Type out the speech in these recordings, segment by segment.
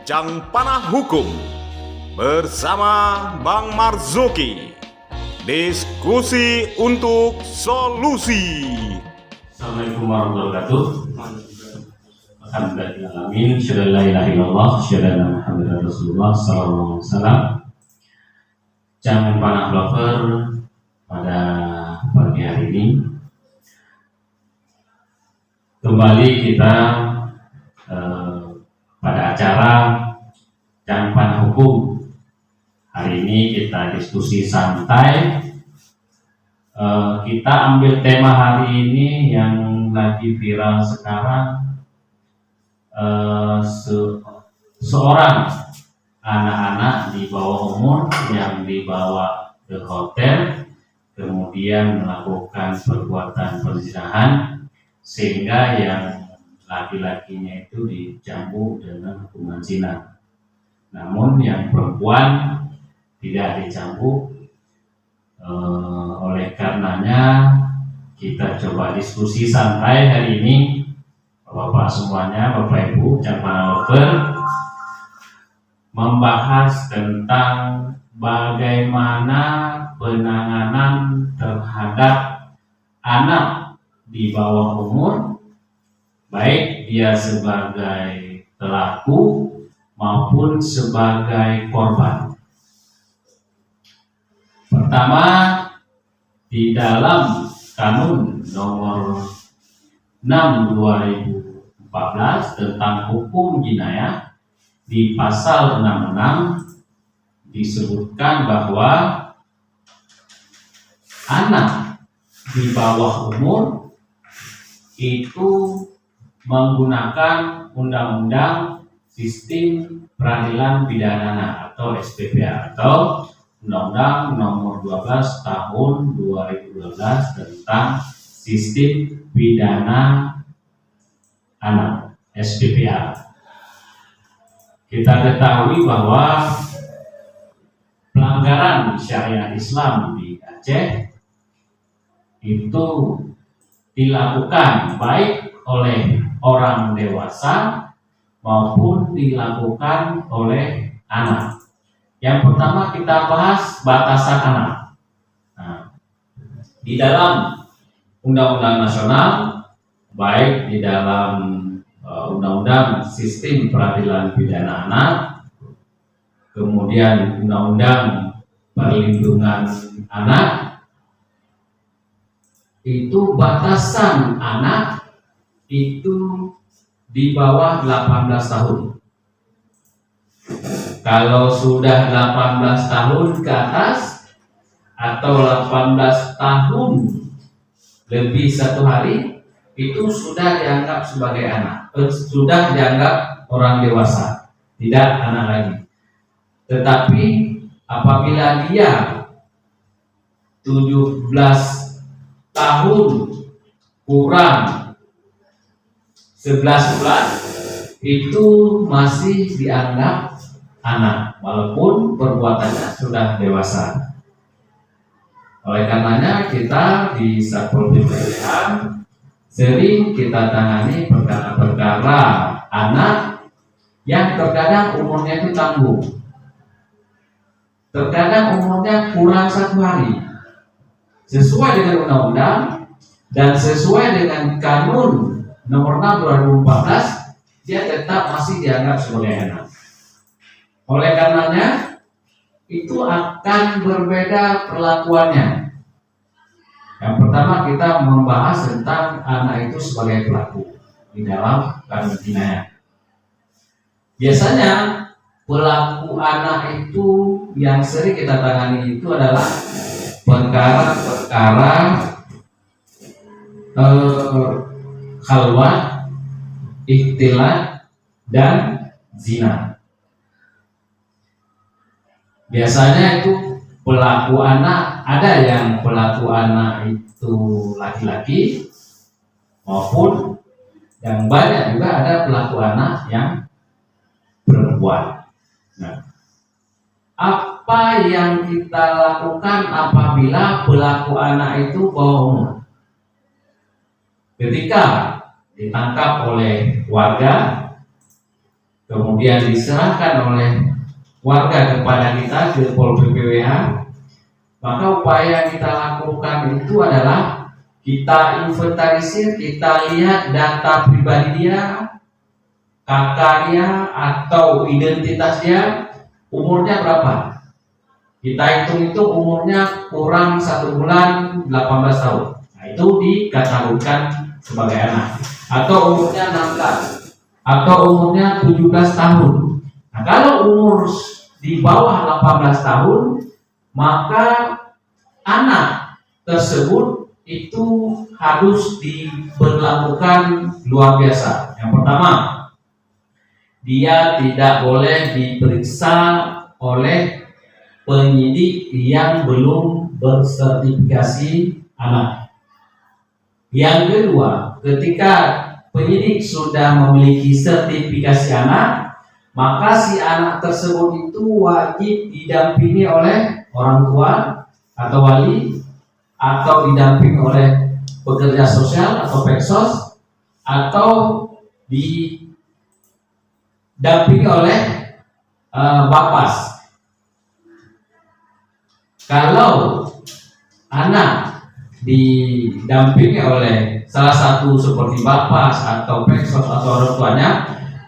Jang Panah Hukum bersama Bang Marzuki. Diskusi untuk solusi. Assalamualaikum warahmatullahi wabarakatuh. Alhamdulillahirrahmanirrahim. Asyhadu an la ilaha illallah, asyhadu anna Muhammadar Rasulullah sallallahu alaihi wasallam. Jang Panah Lover pada pagi hari ini kembali kita pada acara Jang Panah Hukum. Hari ini kita diskusi santai. Kita ambil tema hari ini yang lagi viral sekarang, seorang anak-anak di bawah umur yang dibawa ke hotel kemudian melakukan perbuatan perzinahan sehingga yang laki-lakinya itu dicambuk dengan hukuman zina. Namun yang perempuan tidak dicambuk. Oleh karenanya kita coba diskusi santai hari ini, Bapak semuanya, Bapak Ibu, Jang Panah Lover, membahas tentang bagaimana penanganan terhadap anak di bawah umur, baik dia sebagai pelaku maupun sebagai korban. Pertama, di dalam Kanun nomor 6/2014 tentang hukum jinayah di pasal 66 disebutkan bahwa anak di bawah umur itu menggunakan undang-undang sistem peradilan pidana anak atau SPPA atau Undang-Undang nomor 12 tahun 2012 tentang sistem pidana anak SPPA. Kita ketahui bahwa pelanggaran syariat Islam di Aceh itu dilakukan baik oleh orang dewasa maupun dilakukan oleh anak. Yang pertama kita bahas batasan anak. Nah, di dalam undang-undang nasional, baik di dalam undang-undang sistem peradilan pidana anak, kemudian undang-undang perlindungan anak, itu batasan anak itu di bawah 18 tahun. Kalau sudah 18 tahun ke atas atau 18 tahun lebih 1 hari, itu sudah dianggap sebagai anak, sudah dianggap orang dewasa, tidak anak lagi. Tetapi apabila dia 17 tahun kurang 11 bulan, itu masih dianggap anak, walaupun perbuatannya sudah dewasa. Oleh karenanya kita di Satpol PP sering kita tangani perkara-perkara anak yang terkadang umurnya itu tanggung, terkadang umurnya kurang 1 hari, sesuai dengan undang-undang dan sesuai dengan Kanun nomor 6/2014, dia tetap masih dianggap sebagai anak. Oleh karenanya itu akan berbeda perlakuannya. Yang pertama kita membahas tentang anak itu sebagai pelaku di dalam kanun jinayah. Biasanya pelaku anak itu yang sering kita tangani itu adalah perkara-perkara khalwat, ikhtilat, dan zina. Biasanya itu pelaku anak, ada yang pelaku anak itu laki-laki maupun yang banyak juga ada pelaku anak yang perempuan. Nah, apa yang kita lakukan apabila pelaku anak itu bawah umur? Ketika ditangkap oleh warga, kemudian diserahkan oleh warga kepada kita ke Pol PPWH, maka upaya yang kita lakukan itu adalah kita inventarisir, kita lihat data pribadi dia, kakaknya atau identitas dia, umurnya berapa. Kita hitung-hitung umurnya kurang 1 bulan 18 tahun. Nah, itu dikategorikan sebagai anak. Atau umurnya 6 tahun. Atau umurnya 17 tahun. Nah, kalau umur di bawah 18 tahun, maka anak tersebut itu harus diberlakukan luar biasa. Yang pertama, dia tidak boleh diperiksa oleh penyidik yang belum bersertifikasi anak. Yang kedua, ketika penyidik sudah memiliki sertifikasi anak, maka si anak tersebut itu wajib didampingi oleh orang tua atau wali, atau didampingi oleh pekerja sosial atau peksos, atau didampingi oleh bapas. Kalau anak didampingi oleh salah satu seperti bapas atau peksos atau orang tuanya,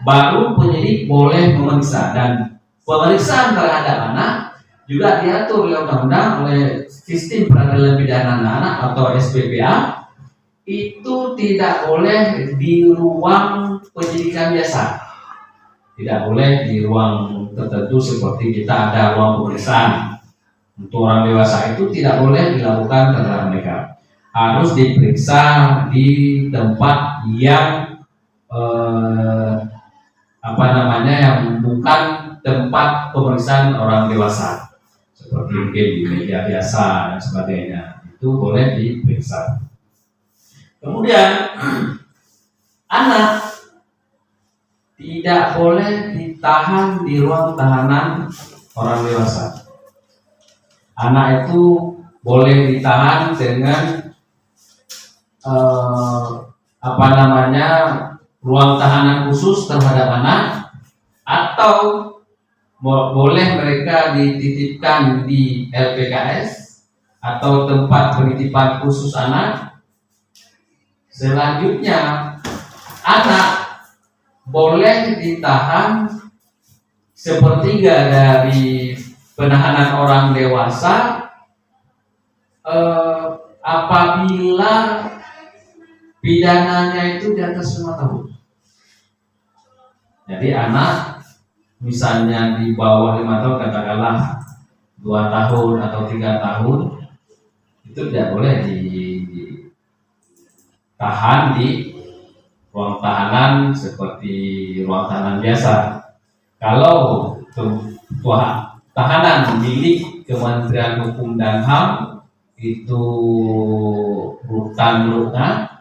baru penyidik boleh memeriksa. Dan pemeriksaan terhadap anak juga diatur oleh undang-undang, oleh sistem peradilan pidana anak atau SPPA. Itu tidak boleh di ruang penyidikan biasa, tidak boleh di ruang tertentu seperti kita ada ruang pemeriksaan. Untuk orang dewasa itu tidak boleh dilakukan terhadap mereka, harus diperiksa di tempat yang yang bukan tempat pemeriksaan orang dewasa, seperti mungkin di meja biasa dan sebagainya. Itu boleh diperiksa. Kemudian anak tidak boleh ditahan di ruang tahanan orang dewasa. Anak itu boleh ditahan dengan ruang tahanan khusus terhadap anak, atau boleh mereka dititipkan di LPKS atau tempat penitipan khusus anak. Selanjutnya, anak boleh ditahan sepertiga dari penahanan orang dewasa apabila pidananya itu di atas 5 tahun. Jadi anak misalnya di bawah 5 tahun, katakanlah 2 tahun atau 3 tahun, itu tidak boleh ditahan di ruang tahanan seperti ruang tahanan biasa. Kalau tahanan milik Kementerian Hukum dan HAM itu rutan Lukna,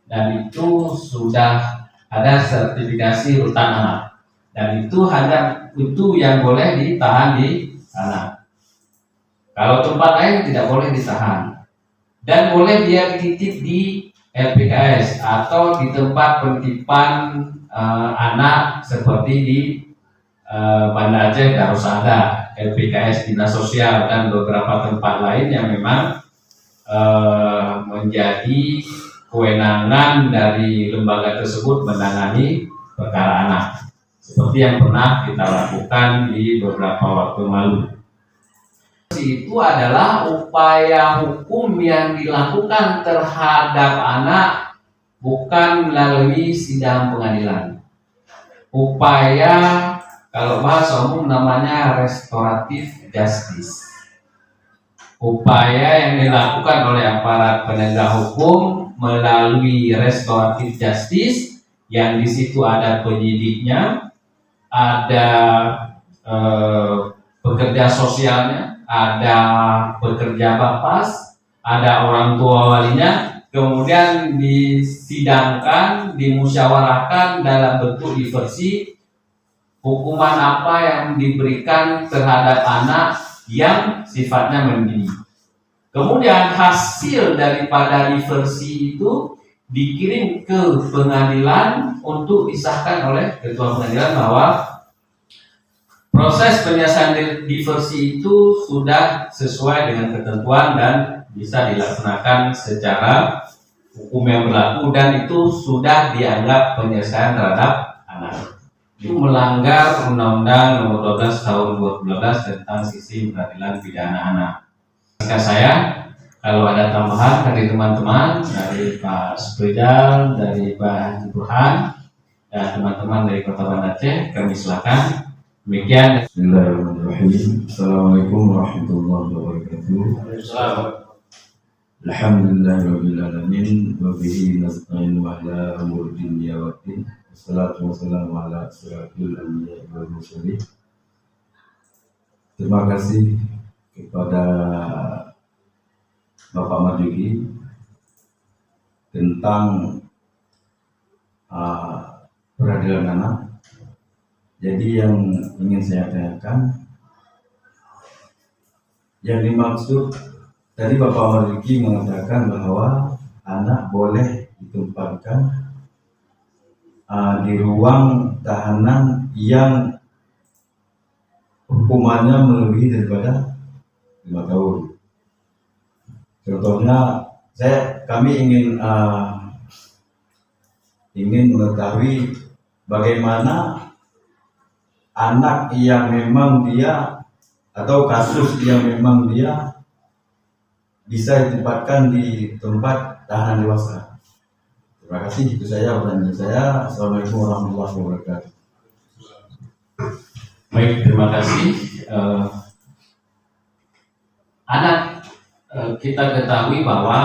dan itu sudah ada sertifikasi rutan anak, dan itu hanya itu yang boleh ditahan di sana. Kalau tempat lain tidak boleh ditahan, dan boleh dia dititip di LPKS atau di tempat penitipan anak seperti di Banda Aceh Darusada, LPKS Dinas Sosial, dan beberapa tempat lain yang memang menjadi kewenangan dari lembaga tersebut menangani perkara anak, seperti yang pernah kita lakukan di beberapa waktu lalu. Itu adalah upaya hukum yang dilakukan terhadap anak, bukan melalui sidang pengadilan. Upaya, kalau bahasa umum namanya restoratif justice. Upaya yang dilakukan oleh aparat penegak hukum melalui restoratif justice, yang di situ ada penyidiknya, ada pekerja sosialnya, ada pekerja bapas, ada orang tua walinya, kemudian disidangkan, dimusyawarahkan dalam bentuk diversi hukuman apa yang diberikan terhadap anak yang sifatnya mendidik. Kemudian hasil daripada diversi itu dikirim ke pengadilan untuk disahkan oleh ketua pengadilan bahwa Proses penyelesaian diversi itu sudah sesuai dengan ketentuan dan bisa dilaksanakan secara hukum yang berlaku, dan itu sudah dianggap penyelesaian terhadap anak. Itu melanggar Undang-Undang Nomor 12 Tahun 2012 tentang Sistem Peradilan Pidana Anak. Jika saya, kalau ada tambahan dari teman-teman, dari Pak Supridal, dari Pak Haji Burhan, dan teman-teman dari Kota Banda Aceh, kami silakan. Demikian. Bismillahirrahmanirrahim. Assalamualaikum warahmatullahi wabarakatuh. Alhamdulillahirabbil alamin wa bihi nasta'inu ala umuri dunya waddin. Wassalatu wassalamu ala asyrafil anbiya'i wal mursalin. Terima kasih kepada Bapak Marzuki tentang peradilan anak. Jadi yang ingin saya tanyakan, yang dimaksud tadi Bapak Marzuki mengatakan bahwa anak boleh ditempatkan di ruang tahanan yang hukumannya melebihi daripada 5 tahun. Contohnya, kami ingin mengetahui bagaimana anak yang memang dia, atau kasus yang memang dia bisa ditempatkan di tempat tahanan dewasa. Terima kasih, itu saya pertanyaan saya. Assalamualaikum warahmatullahi wabarakatuh. Baik, terima kasih. Kita ketahui bahwa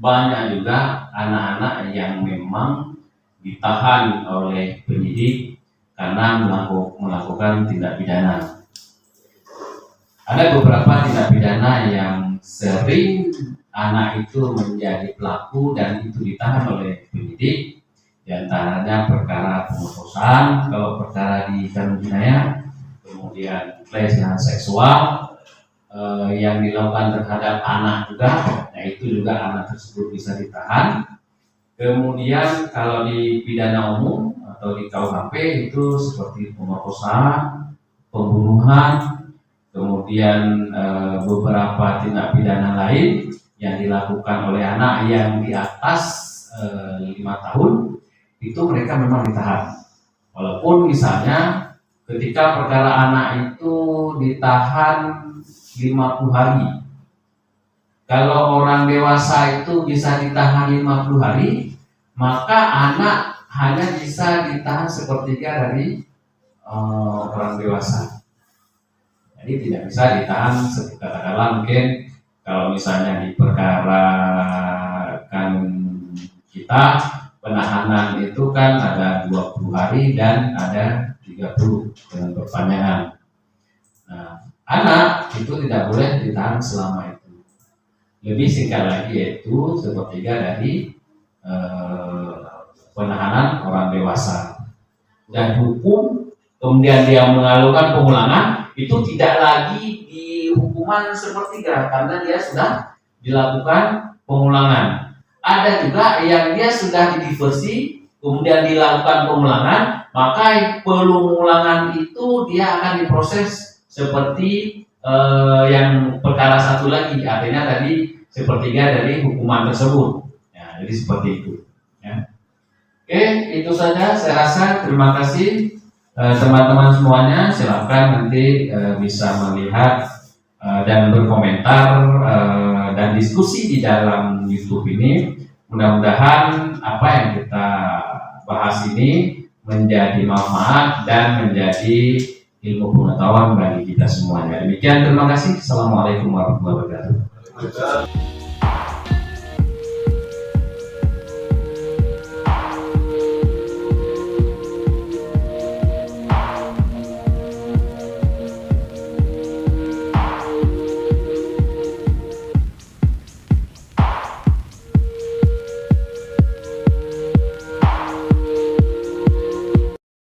banyak juga anak-anak yang memang ditahan oleh penyidik karena melakukan tindak pidana. Ada beberapa tindak pidana yang sering anak itu menjadi pelaku dan itu ditahan oleh penyidik. Di antaranya perkara pemerkosaan, kalau perkara di kanun jinayat, kemudian pelecehan seksual yang dilakukan terhadap anak juga, nah itu juga anak tersebut bisa ditahan. Kemudian kalau di pidana umum atau di KUHP itu seperti pemerkosaan, pembunuhan, kemudian beberapa tindak pidana lain yang dilakukan oleh anak yang di atas 5 tahun, itu mereka memang ditahan. Walaupun misalnya ketika perkara anak itu ditahan 50 hari, kalau orang dewasa itu bisa ditahan 50 hari, maka anak hanya bisa ditahan sepertiga dari orang dewasa. Jadi tidak bisa ditahan, katakanlah mungkin kalau misalnya di perkara kan kita penahanan itu kan ada 20 hari dan ada 30 dengan perpanjangan. Nah, anak itu tidak boleh ditahan selama itu. Lebih singkat lagi yaitu sepertiga dari penahanan orang dewasa. Dan hukum kemudian dia mengalukan pemulangan itu tidak lagi di hukuman sepertiga karena dia sudah dilakukan pemulangan. Ada juga yang dia sudah didiversi kemudian dilakukan pemulangan, maka pemulangan itu dia akan diproses seperti yang perkara satu lagi, artinya tadi sepertiga dari hukuman tersebut. Ya, jadi seperti itu. Ya. Oke, itu saja saya rasa. Terima kasih teman-teman semuanya. Silakan nanti bisa melihat dan berkomentar dan diskusi di dalam YouTube ini. Mudah-mudahan apa yang kita bahas ini menjadi manfaat dan menjadi ilmu pengetahuan bagi kita semuanya. Demikian, terima kasih. Assalamualaikum warahmatullahi wabarakatuh.